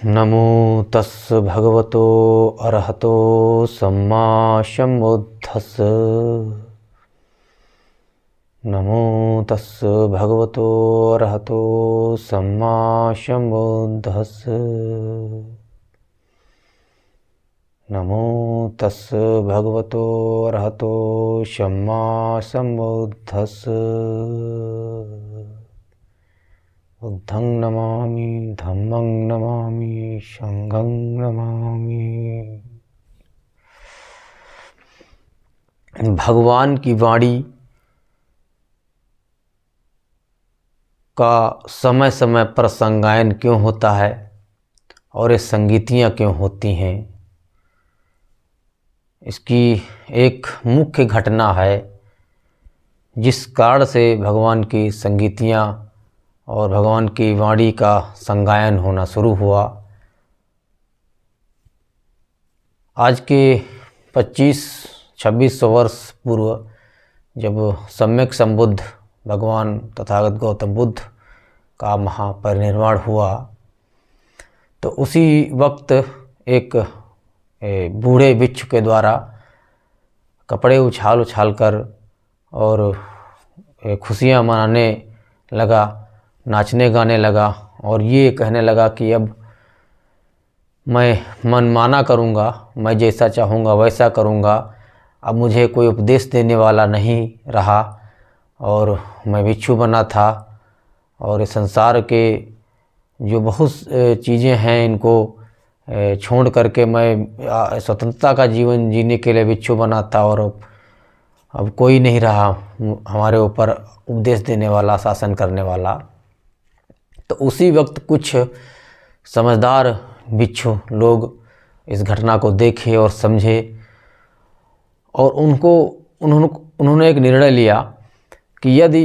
नमो तस् भगवतो अरहतो सम्मा सम्बुद्धस्स। नमो तस् भगवतो अरहतो सम्मा सम्बुद्धस्स। नमो तस् भगवतो अरहतो सम्मा सम्बुद्धस्स। बुद्धं नमामि, धम्मं नमामि, संघं नमामि। भगवान की वाणी का समय समय पर संगायन क्यों होता है और ये संगीतियाँ क्यों होती हैं, इसकी एक मुख्य घटना है जिस कारण से भगवान की संगीतियाँ और भगवान की वाणी का संगायन होना शुरू हुआ। आज के 25-2600 वर्ष पूर्व जब सम्यक संबुद्ध भगवान तथागत गौतम बुद्ध का महापरिनिर्वाण हुआ, तो उसी वक्त एक बूढ़े बिच्छू के द्वारा कपड़े उछाल उछाल कर और खुशियाँ मनाने लगा, नाचने गाने लगा और ये कहने लगा कि अब मैं मनमाना करूँगा, मैं जैसा चाहूँगा वैसा करूँगा, अब मुझे कोई उपदेश देने वाला नहीं रहा और मैं भिक्षु बना था और इस संसार के जो बहुत चीज़ें हैं इनको छोड़ करके मैं स्वतंत्रता का जीवन जीने के लिए भिक्षु बना था और अब कोई नहीं रहा हमारे ऊपर उपदेश देने वाला, शासन करने वाला। तो उसी वक्त कुछ समझदार भिक्षु लोग इस घटना को देखे और समझे और उन्होंने एक निर्णय लिया कि यदि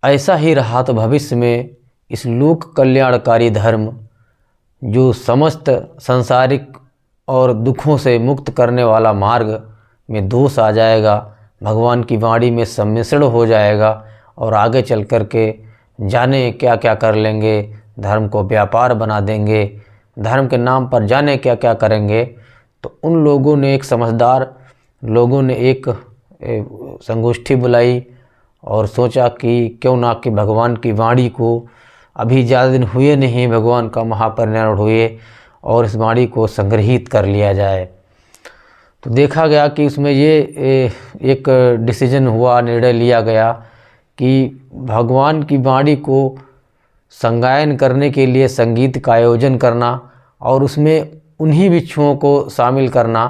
ऐसा ही रहा तो भविष्य में इस लोक कल्याणकारी धर्म जो समस्त सांसारिक और दुखों से मुक्त करने वाला मार्ग में दोष आ जाएगा, भगवान की वाणी में सम्मिश्रण हो जाएगा और आगे चल कर के जाने क्या क्या कर लेंगे, धर्म को व्यापार बना देंगे, धर्म के नाम पर जाने क्या क्या करेंगे। तो उन लोगों ने, एक समझदार लोगों ने एक संगोष्ठी बुलाई और सोचा कि क्यों ना कि भगवान की वाणी को, अभी ज़्यादा दिन हुए नहीं भगवान का महापरिनिर्वाण हुए, और इस वाणी को संग्रहित कर लिया जाए। तो देखा गया कि उसमें ये एक डिसीजन हुआ, निर्णय लिया गया कि भगवान की वाणी को संगायन करने के लिए संगीत का आयोजन करना और उसमें उन्हीं भिक्षुओं को शामिल करना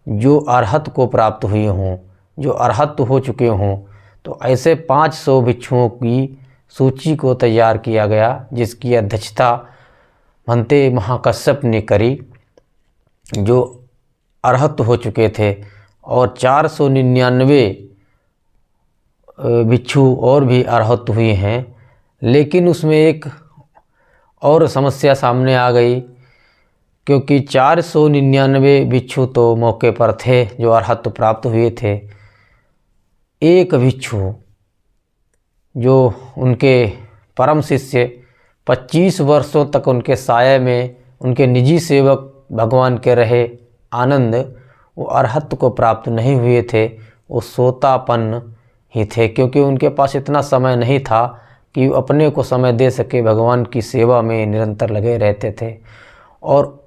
जो अरहत को प्राप्त हुए हों, जो अरहत हो चुके हों। तो ऐसे 500 भिक्षुओं की सूची को तैयार किया गया, जिसकी अध्यक्षता भंते महाकश्यप ने करी, जो अरहत हो चुके थे, और 499 भिक्षु और भी अरहत हुए हैं। लेकिन उसमें एक और समस्या सामने आ गई, क्योंकि 499 भिक्षु तो मौके पर थे जो अरहत प्राप्त हुए थे। एक भिक्षु जो उनके परम शिष्य 25 वर्षों तक उनके साये में उनके निजी सेवक भगवान के रहे, आनंद, वो अरहत को प्राप्त नहीं हुए थे, वो सोतापन्न ही थे, क्योंकि उनके पास इतना समय नहीं था कि अपने को समय दे सके, भगवान की सेवा में निरंतर लगे रहते थे। और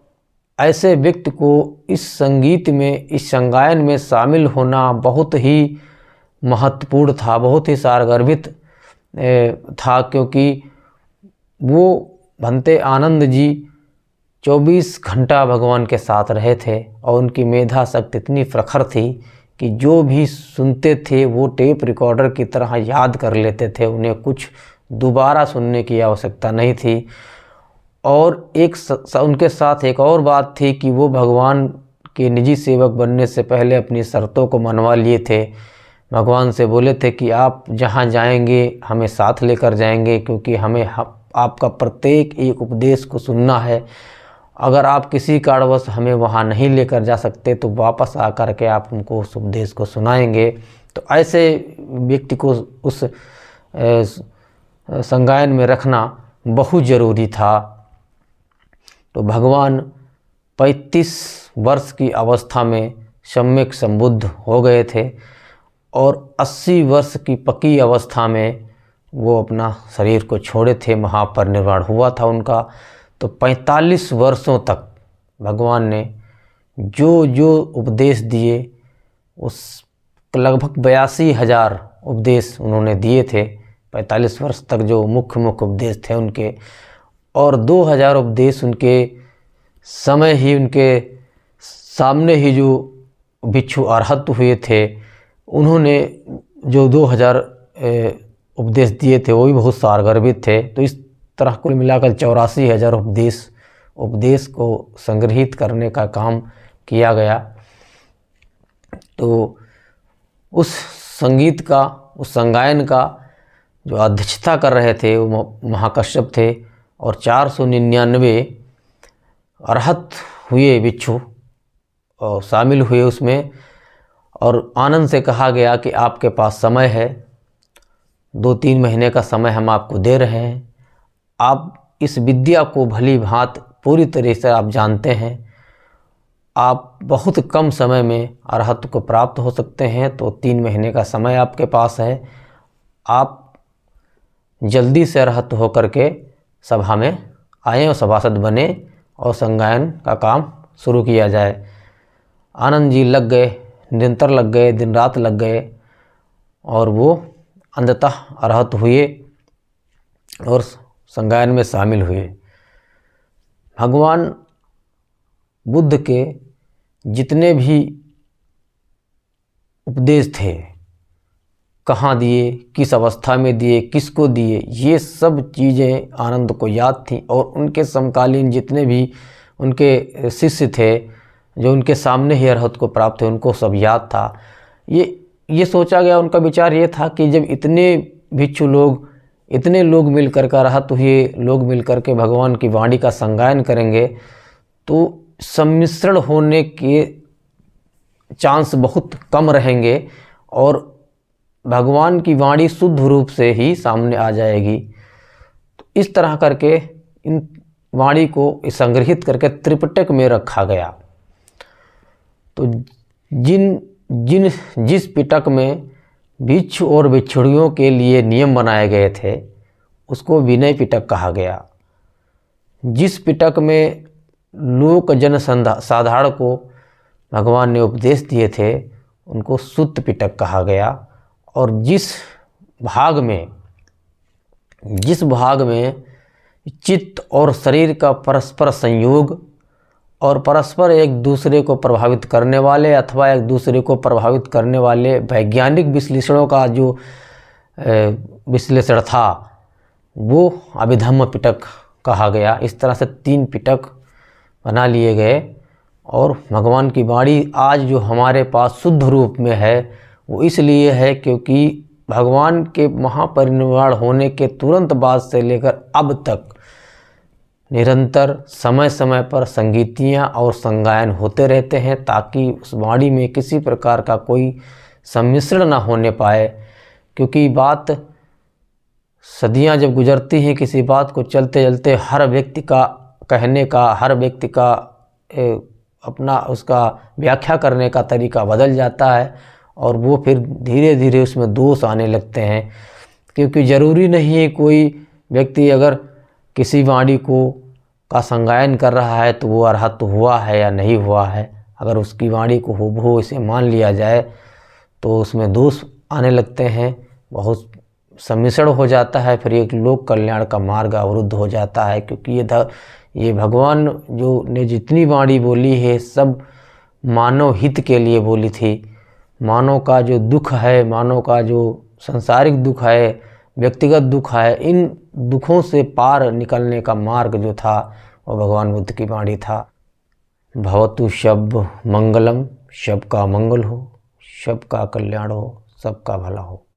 ऐसे व्यक्ति को इस संगीत में, इस संगायन में शामिल होना बहुत ही महत्वपूर्ण था, बहुत ही सारगर्भित था, क्योंकि वो भंते आनंद जी 24 घंटा भगवान के साथ रहे थे और उनकी मेधा शक्ति इतनी प्रखर थी कि जो भी सुनते थे वो टेप रिकॉर्डर की तरह याद कर लेते थे, उन्हें कुछ दोबारा सुनने की आवश्यकता नहीं थी। और उनके साथ एक और बात थी कि वो भगवान के निजी सेवक बनने से पहले अपनी शर्तों को मनवा लिए थे, भगवान से बोले थे कि आप जहाँ जाएंगे हमें साथ लेकर जाएंगे, क्योंकि हमें आपका प्रत्येक एक उपदेश को सुनना है। अगर आप किसी कारणवश हमें वहाँ नहीं लेकर जा सकते तो वापस आकर के आप उनको उस उपदेश को सुनाएंगे। तो ऐसे व्यक्ति को उस संगायन में रखना बहुत ज़रूरी था। तो भगवान 35 वर्ष की अवस्था में सम्यक संबुद्ध हो गए थे और 80 वर्ष की पकी अवस्था में वो अपना शरीर को छोड़े थे, महापरिनिर्वाण हुआ था उनका। तो 45 वर्षों तक भगवान ने जो जो उपदेश दिए, उस लगभग 82,000 उपदेश उन्होंने दिए थे 45 वर्ष तक, जो मुख्य मुख्य उपदेश थे उनके। और 2000 उपदेश उनके समय ही, उनके सामने ही जो भिक्षु अरहत हुए थे, उन्होंने जो 2000 उपदेश दिए थे वो भी बहुत सारगर्भित थे। तो इस तरह कुल मिलाकर 84,000 उपदेश को संग्रहित करने का काम किया गया। तो उस संगीत का, उस संगायन का जो अध्यक्षता कर रहे थे वो महाकश्यप थे और 499 अरहत हुए भिक्षु और शामिल हुए उसमें। और आनंद से कहा गया कि आपके पास समय है, 2-3 महीने का समय हम आपको दे रहे हैं, आप इस विद्या को भली भांति पूरी तरह से आप जानते हैं, आप बहुत कम समय में अरहत को प्राप्त हो सकते हैं। तो 3 महीने का समय आपके पास है, आप जल्दी से अरहत होकर के सभा में आएँ और सभासद बने और संगायन का काम शुरू किया जाए। आनंद जी लग गए, निरंतर लग गए, दिन रात लग गए और वो अंततः अरहत हुए और संगायन में शामिल हुए। भगवान बुद्ध के जितने भी उपदेश थे, कहाँ दिए, किस अवस्था में दिए, किसको दिए, ये सब चीज़ें आनंद को याद थी। और उनके समकालीन जितने भी उनके शिष्य थे जो उनके सामने ही अरहत को प्राप्त थे, उनको सब याद था। ये सोचा गया, उनका विचार ये था कि जब इतने भिक्षु लोग, इतने लोग मिलकर के, अरहत हुए लोग मिलकर के भगवान की वाणी का संगायन करेंगे तो सम्मिश्रण होने के चांस बहुत कम रहेंगे और भगवान की वाणी शुद्ध रूप से ही सामने आ जाएगी। तो इस तरह करके इन वाणी को संग्रहित करके त्रिपिटक में रखा गया। तो जिस पिटक में भिक्षु और भिक्षुणियों के लिए नियम बनाए गए थे उसको विनय पिटक कहा गया। जिस पिटक में लोक जन साधारण को भगवान ने उपदेश दिए थे उनको सुत्त पिटक कहा गया। और जिस भाग में चित्त और शरीर का परस्पर संयोग और परस्पर एक दूसरे को प्रभावित करने वाले अथवा एक दूसरे को प्रभावित करने वाले वैज्ञानिक विश्लेषणों का जो विश्लेषण था वो अभिधम्म पिटक कहा गया। इस तरह से 3 पिटक बना लिए गए और भगवान की वाणी आज जो हमारे पास शुद्ध रूप में है वो इसलिए है क्योंकि भगवान के महापरिनिर्वाण होने के तुरंत बाद से लेकर अब तक निरंतर समय समय पर संगीतियाँ और संगायन होते रहते हैं ताकि उस वाणी में किसी प्रकार का कोई सम्मिश्रण ना होने पाए। क्योंकि बात सदियां जब गुजरती हैं, किसी बात को चलते चलते हर व्यक्ति का कहने का, हर व्यक्ति का अपना उसका व्याख्या करने का तरीका बदल जाता है और वो फिर धीरे धीरे उसमें दोष आने लगते हैं। क्योंकि ज़रूरी नहीं है कोई व्यक्ति अगर किसी वाणी का संगायन कर रहा है तो वो अरहत हुआ है या नहीं हुआ है। अगर उसकी वाणी को हूबहू इसे मान लिया जाए तो उसमें दोष आने लगते हैं, बहुत सम्मिश्रण हो जाता है, फिर एक लोक कल्याण का मार्ग अवरुद्ध हो जाता है। क्योंकि ये भगवान जो ने जितनी वाणी बोली है सब मानव हित के लिए बोली थी। मानव का जो दुख है, मानव का जो सांसारिक दुख है, व्यक्तिगत दुख है, इन दुखों से पार निकलने का मार्ग जो था वो भगवान बुद्ध की वाणी था। भवतु शब्द मंगलम, सबका मंगल हो, सबका कल्याण हो, सबका भला हो।